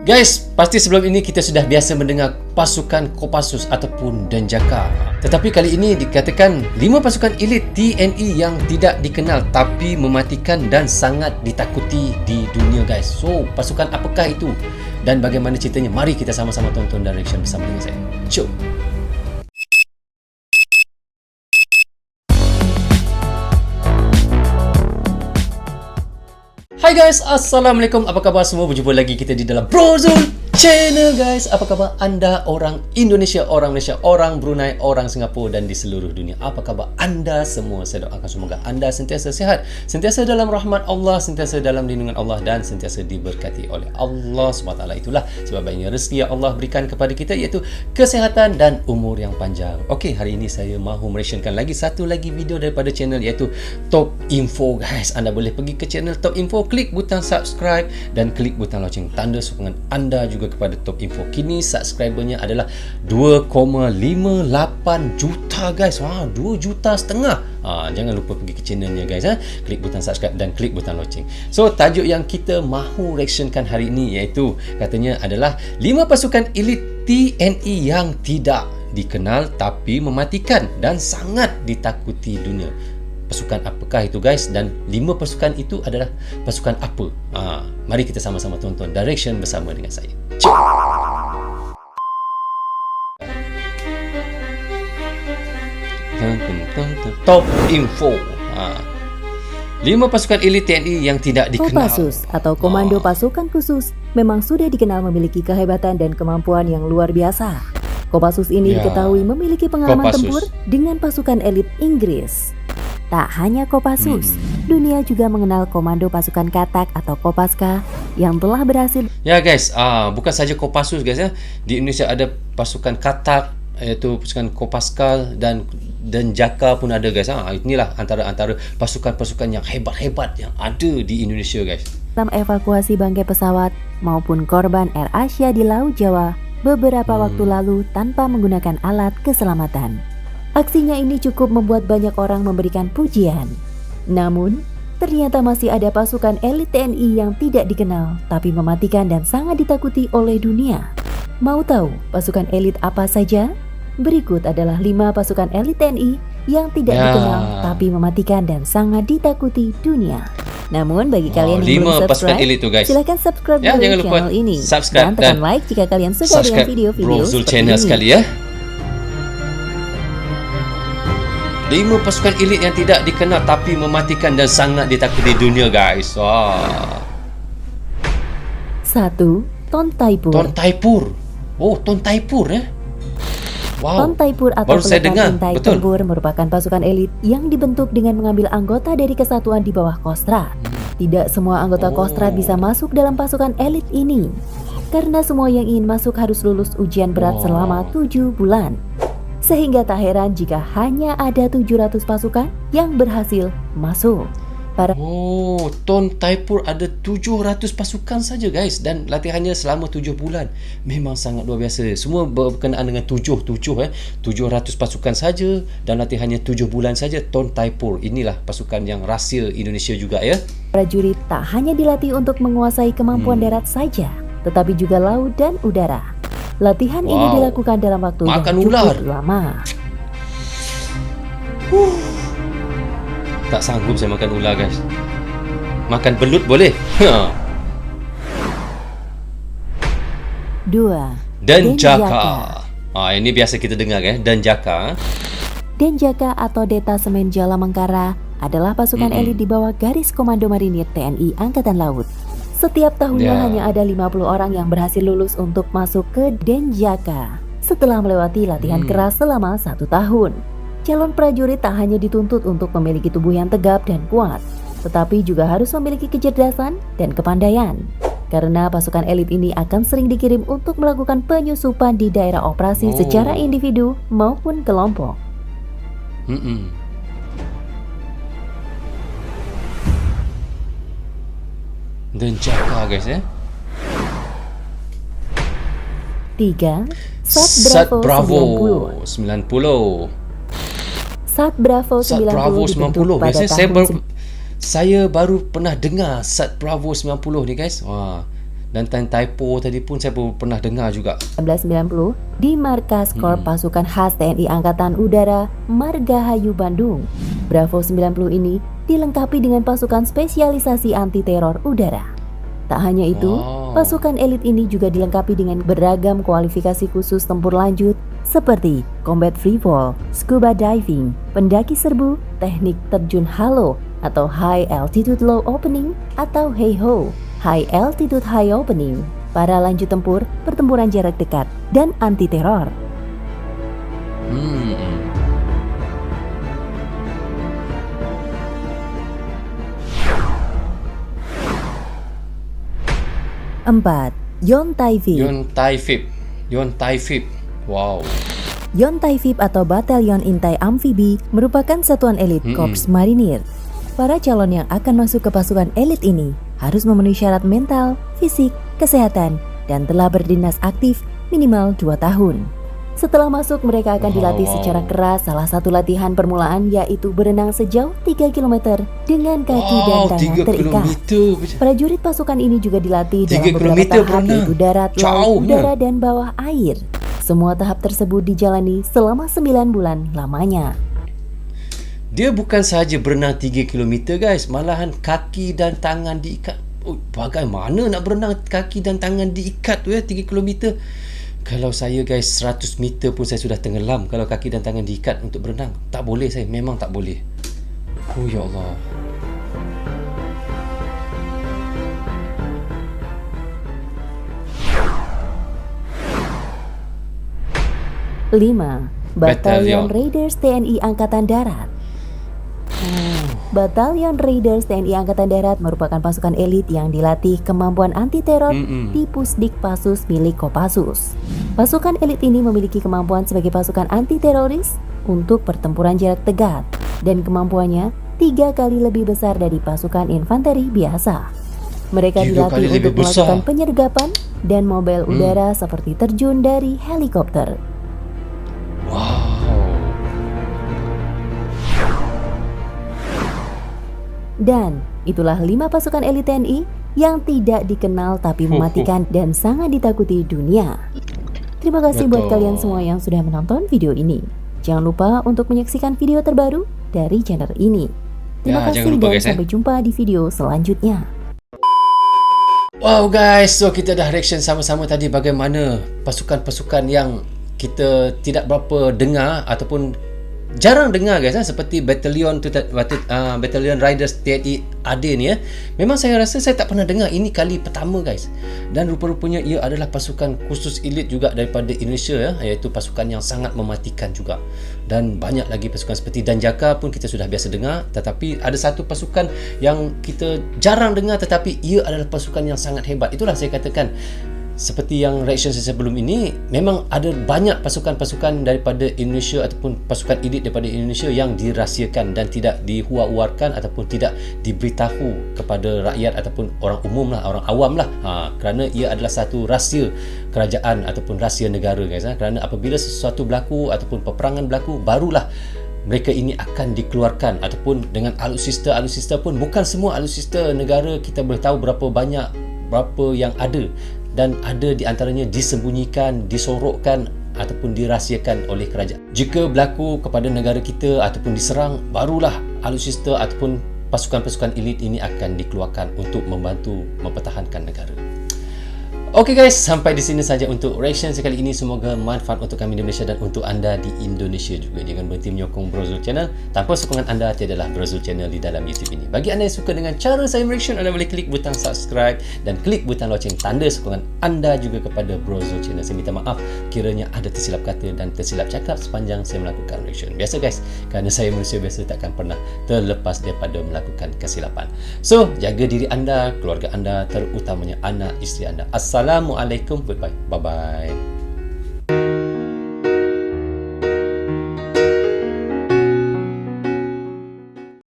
Guys, pasti sebelum ini kita sudah biasa mendengar pasukan Kopassus ataupun Denjaka. Tetapi kali ini dikatakan 5 pasukan elit TNI yang tidak dikenal tapi mematikan dan sangat ditakuti di dunia, guys. So, pasukan apakah itu dan bagaimana ceritanya? Mari kita sama-sama tonton dan reaction bersama dengan saya. Jom. Hai guys, Assalamualaikum. Apa khabar semua? Berjumpa lagi kita di dalam Brozul Channel, guys. Apa khabar anda orang Indonesia, orang Malaysia, orang Brunei, orang Singapura dan di seluruh dunia? Apa khabar anda semua? Saya doakan semoga anda sentiasa sihat, sentiasa dalam rahmat Allah, sentiasa dalam lindungan Allah dan sentiasa diberkati oleh Allah SWT. Itulah sebabnya rezeki yang Allah berikan kepada kita, iaitu kesihatan dan umur yang panjang. Okey, hari ini saya mahu mereactionkan lagi satu lagi video daripada channel, iaitu Top Info, guys. Anda boleh pergi ke channel Top Info, klik butang subscribe dan klik butang lonceng, tanda sokongan anda juga kepada Top Info. Kini subscribernya adalah 2,58 juta, guys. 2 juta setengah. Jangan lupa pergi ke channelnya, guys. Klik butang subscribe dan klik butang lonceng. So, tajuk yang kita mahu reactionkan hari ini iaitu katanya adalah 5 pasukan elit TNI yang tidak dikenal tapi mematikan dan sangat ditakuti dunia. Pasukan apakah itu, guys? Dan 5 pasukan itu adalah pasukan apa? Mari kita sama-sama tonton direction bersama dengan saya. Cuk. Top Info. 5 pasukan elit TNI yang tidak dikenal. Kopassus atau Komando Pasukan Khusus memang sudah dikenal memiliki kehebatan dan kemampuan yang luar biasa. Kopassus ini diketahui memiliki pengalaman tempur dengan pasukan elit Inggris. Tak hanya Kopassus, dunia juga mengenal Komando Pasukan Katak atau Kopaska yang telah berhasil. Ya, guys, bukan saja Kopassus, guys, ya. Di Indonesia ada pasukan Katak, iaitu pasukan Kopaska dan Denjaka pun ada, guys. Inilah antara pasukan-pasukan yang hebat-hebat yang ada di Indonesia, guys. Dalam evakuasi bangkai pesawat maupun korban Air Asia di Laut Jawa beberapa waktu lalu tanpa menggunakan alat keselamatan. Aksinya ini cukup membuat banyak orang memberikan pujian. Namun, ternyata masih ada pasukan elit TNI yang tidak dikenal tapi mematikan dan sangat ditakuti oleh dunia. Mau tahu pasukan elit apa saja? Berikut adalah 5 pasukan elit TNI yang tidak dikenal tapi mematikan dan sangat ditakuti dunia. Namun bagi kalian yang belum subscribe, tuh, guys, silahkan subscribe dulu channel ini dan tekan like jika kalian suka dengan video-video seperti ini. Sekali, ya. 5 pasukan elit yang tidak dikenal tapi mematikan dan sangat ditakuti dunia, guys. 1. Tontaipur. Tontaipur. Tontaipur, ya. Wow. Tontaipur atau Peloton Intai Tempur merupakan pasukan elit yang dibentuk dengan mengambil anggota dari kesatuan di bawah Kostrad. Tidak semua anggota Kostrad bisa masuk dalam pasukan elit ini, karena semua yang ingin masuk harus lulus ujian berat selama 7 bulan. Sehingga tak heran jika hanya ada 700 pasukan yang berhasil masuk. Tontaipur ada 700 pasukan saja, guys, dan latihannya selama 7 bulan. Memang sangat luar biasa. Semua berkenaan dengan 700 pasukan saja dan latihannya 7 bulan saja. Tontaipur inilah pasukan yang rasil Indonesia juga, ya. Prajurit tak hanya dilatih untuk menguasai kemampuan darat saja, tetapi juga laut dan udara. Latihan ini dilakukan dalam waktu yang cukup lama. Tak sanggup saya makan ular, guys. Makan belut boleh. 2. Denjaka. Ini biasa kita dengar, ya, Denjaka. Denjaka atau Detasemen Jala Mengkara adalah pasukan elit di bawah garis komando marinir TNI Angkatan Laut. Setiap tahunnya hanya ada 50 orang yang berhasil lulus untuk masuk ke Denjaka setelah melewati latihan keras selama 1 tahun. Calon prajurit tak hanya dituntut untuk memiliki tubuh yang tegap dan kuat, tetapi juga harus memiliki kecerdasan dan kepandaian. Karena pasukan elit ini akan sering dikirim untuk melakukan penyusupan di daerah operasi secara individu maupun kelompok. Denjaka, guys, ya. 3. Sat Bravo 90. Sat Bravo 90 pada tahun saya baru pernah dengar Sat Bravo 90 ni, guys. Dan time typo tadi pun saya pernah dengar juga. 1990 di Markas Korps Pasukan Khas TNI Angkatan Udara Margahayu Bandung. Bravo 90 ini dilengkapi dengan pasukan spesialisasi anti teror udara. Tak hanya itu, pasukan elit ini juga dilengkapi dengan beragam kualifikasi khusus tempur lanjut seperti combat free fall, scuba diving, pendaki serbu, teknik terjun halo atau high altitude low opening atau HALO, high altitude high opening, para lanjut tempur, pertempuran jarak dekat, dan anti teror. Empat, Yontai VIP. Yontai VIP. Wow. Yontai VIP atau Batalion Intai Amfibi merupakan satuan elit Korps Marinir. Para calon yang akan masuk ke pasukan elit ini harus memenuhi syarat mental, fisik, kesehatan, dan telah berdinas aktif minimal 2 tahun. Setelah masuk, mereka akan dilatih secara keras. Salah satu latihan permulaan yaitu berenang sejauh 3 km dengan kaki dan tangan terikat. Prajurit pasukan ini juga dilatih dalam beberapa tahap yaitu darat, laut, udara, dan bawah air. Semua tahap tersebut dijalani selama 9 bulan lamanya. Dia bukan sahaja berenang 3 km guys, malahan kaki dan tangan diikat. Bagaimana nak berenang kaki dan tangan diikat tu ya 3 km? Kalau saya guys 100 meter pun saya sudah tenggelam kalau kaki dan tangan diikat untuk berenang. Tak boleh saya, memang tak boleh. Oh ya Allah. Lima, Batalion Raiders TNI Angkatan Darat. Batalion Raiders TNI Angkatan Darat merupakan pasukan elit yang dilatih kemampuan anti-teror di Pusdik Pasus milik Kopassus. Pasukan elit ini memiliki kemampuan sebagai pasukan anti-teroris untuk pertempuran jarak dekat dan kemampuannya 3 kali lebih besar dari pasukan infanteri biasa. Mereka dilatih untuk melakukan penyergapan dan mobile udara seperti terjun dari helikopter. Dan itulah 5 pasukan elit TNI yang tidak dikenal tapi mematikan dan sangat ditakuti dunia. Terima kasih buat kalian semua yang sudah menonton video ini. Jangan lupa untuk menyaksikan video terbaru dari channel ini. Terima kasih dan sampai jumpa di video selanjutnya. Wow guys, so kita dah reaction sama-sama tadi bagaimana pasukan-pasukan yang kita tidak berapa dengar ataupun jarang dengar guys, seperti Batalion Raiders TNI AD ni ya. Memang saya rasa saya tak pernah dengar, ini kali pertama guys. Dan rupa-rupanya ia adalah pasukan khusus elit juga daripada Indonesia ya, iaitu pasukan yang sangat mematikan juga. Dan banyak lagi pasukan seperti Danjaka pun kita sudah biasa dengar, tetapi ada satu pasukan yang kita jarang dengar tetapi ia adalah pasukan yang sangat hebat. Itulah saya katakan, seperti yang reaction saya sebelum ini, memang ada banyak pasukan-pasukan daripada Indonesia ataupun pasukan elit daripada Indonesia yang dirahsiakan dan tidak dihua-huarkan ataupun tidak diberitahu kepada rakyat ataupun orang umum lah, orang awam lah, kerana ia adalah satu rahsia kerajaan ataupun rahsia negara guys. Kerana apabila sesuatu berlaku ataupun peperangan berlaku, barulah mereka ini akan dikeluarkan, ataupun dengan alutsista pun bukan semua alutsista negara kita boleh tahu berapa yang ada, dan ada di antaranya disembunyikan, disorokkan ataupun dirahsiakan oleh kerajaan. Jika berlaku kepada negara kita ataupun diserang, barulah alutsista ataupun pasukan-pasukan elit ini akan dikeluarkan untuk membantu mempertahankan negara. Okey guys, sampai di sini saja untuk reaction sekali ini. Semoga manfaat untuk kami di Malaysia dan untuk anda di Indonesia juga. Jangan berhenti menyokong Brozul Channel. Tanpa sokongan anda, tiadalah Brozul Channel di dalam YouTube ini. Bagi anda yang suka dengan cara saya reaction, anda boleh klik butang subscribe dan klik butang loceng tanda sokongan anda juga kepada Brozul Channel. Saya minta maaf kiranya ada tersilap kata dan tersilap cakap sepanjang saya melakukan reaction. Biasa guys, kerana saya manusia biasa, takkan pernah terlepas daripada melakukan kesilapan. So, jaga diri anda, keluarga anda, terutamanya anak isteri anda. Assalamualaikum, goodbye, bye bye.